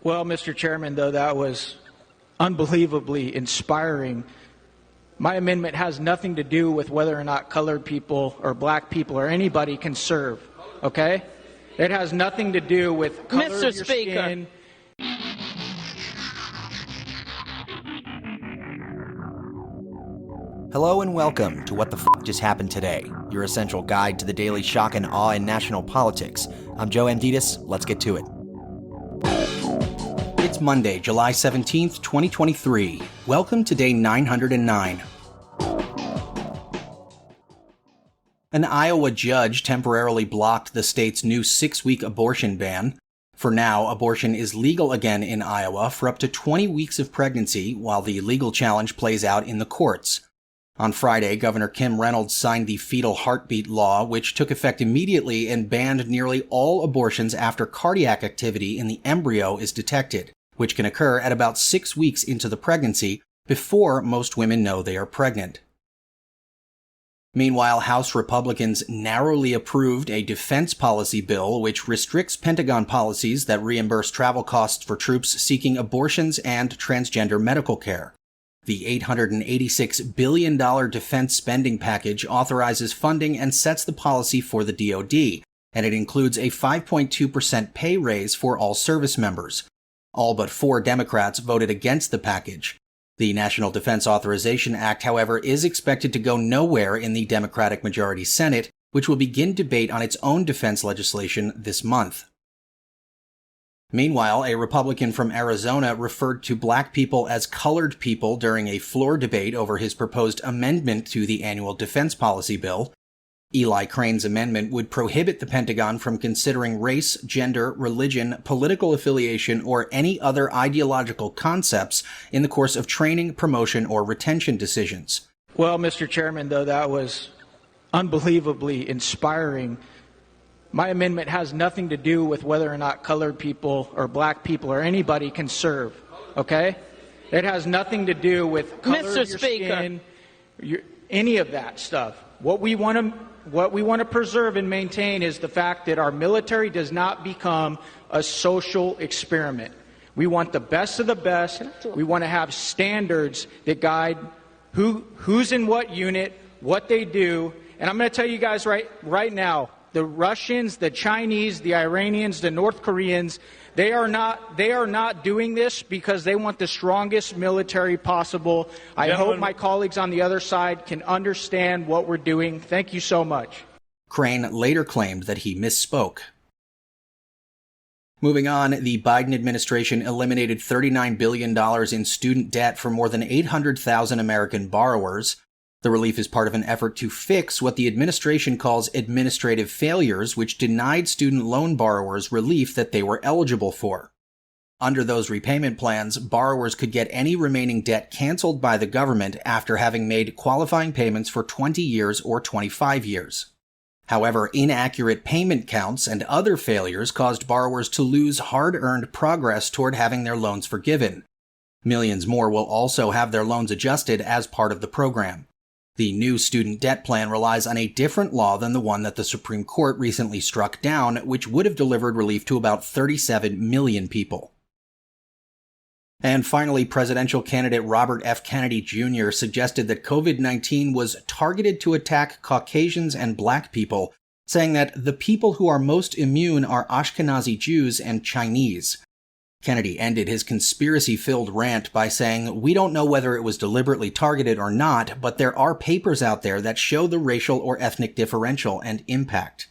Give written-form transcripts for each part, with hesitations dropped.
Well, Mr. Chairman, though that was unbelievably inspiring, my amendment has nothing to do with whether or not colored people or black people or anybody can serve, okay? It has nothing to do with color of your skin. Hello and welcome to What the F*** Just Happened Today, your essential guide to the daily shock and awe in national politics. I'm Joe Amditis. Let's get to it. It's Monday, July 17th, 2023. Welcome to day 909. An Iowa judge temporarily blocked the state's new 6-week abortion ban. For now, abortion is legal again in Iowa for up to 20 weeks of pregnancy, while the legal challenge plays out in the courts. On Friday, Governor Kim Reynolds signed the fetal heartbeat law, which took effect immediately and banned nearly all abortions after cardiac activity in the embryo is detected, which can occur at about 6 weeks into the pregnancy before most women know they are pregnant. Meanwhile, House Republicans narrowly approved a defense policy bill which restricts Pentagon policies that reimburse travel costs for troops seeking abortions and transgender medical care. The $886 billion defense spending package authorizes funding and sets the policy for the DoD, and it includes a 5.2% pay raise for all service members. All but 4 Democrats voted against the package. The National Defense Authorization Act, however, is expected to go nowhere in the Democratic majority Senate, which will begin debate on its own defense legislation this month. Meanwhile, a Republican from Arizona referred to black people as colored people during a floor debate over his proposed amendment to the annual defense policy bill. Eli Crane's amendment would prohibit the Pentagon from considering race, gender, religion, political affiliation, or any other ideological concepts in the course of training, promotion, or retention decisions. Well, Mr. Chairman, though that was unbelievably inspiring, my amendment has nothing to do with whether or not colored people or black people or anybody can serve, okay? It has nothing to do with color of your skin, any of that stuff. What we want to preserve and maintain is the fact that our military does not become a social experiment. We want the best of the best. We want to have standards that guide who's in what unit, what they do. And I'm going to tell you guys right now, the Russians, the Chinese, the Iranians, the North Koreans, they are not doing this because they want the strongest military possible. I hope my colleagues on the other side can understand what we're doing. Thank you so much. Crane later claimed that he misspoke. Moving on, the Biden administration eliminated $39 billion in student debt for more than 800,000 American borrowers. The relief is part of an effort to fix what the administration calls administrative failures, which denied student loan borrowers relief that they were eligible for. Under those repayment plans, borrowers could get any remaining debt canceled by the government after having made qualifying payments for 20 years or 25 years. However, inaccurate payment counts and other failures caused borrowers to lose hard-earned progress toward having their loans forgiven. Millions more will also have their loans adjusted as part of the program. The new student debt plan relies on a different law than the one that the Supreme Court recently struck down, which would have delivered relief to about 37 million people. And finally, presidential candidate Robert F. Kennedy Jr. suggested that COVID-19 was targeted to attack Caucasians and Black people, saying that the people who are most immune are Ashkenazi Jews and Chinese. Kennedy ended his conspiracy-filled rant by saying, "We don't know whether it was deliberately targeted or not, but there are papers out there that show the racial or ethnic differential and impact."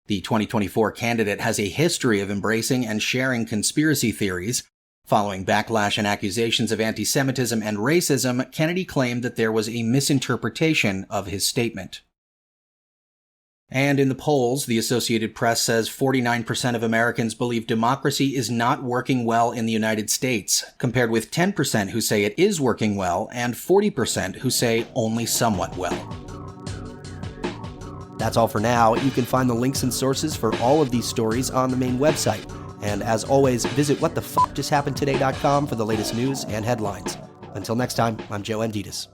The 2024 candidate has a history of embracing and sharing conspiracy theories. Following backlash and accusations of anti-Semitism and racism, Kennedy claimed that there was a misinterpretation of his statement. And in the polls, the Associated Press says 49% of Americans believe democracy is not working well in the United States, compared with 10% who say it is working well and 40% who say only somewhat well. That's all for now. You can find the links and sources for all of these stories on the main website. And as always, visit whatthefjusthappenedtoday.com for the latest news and headlines. Until next time, I'm Joe Amditis.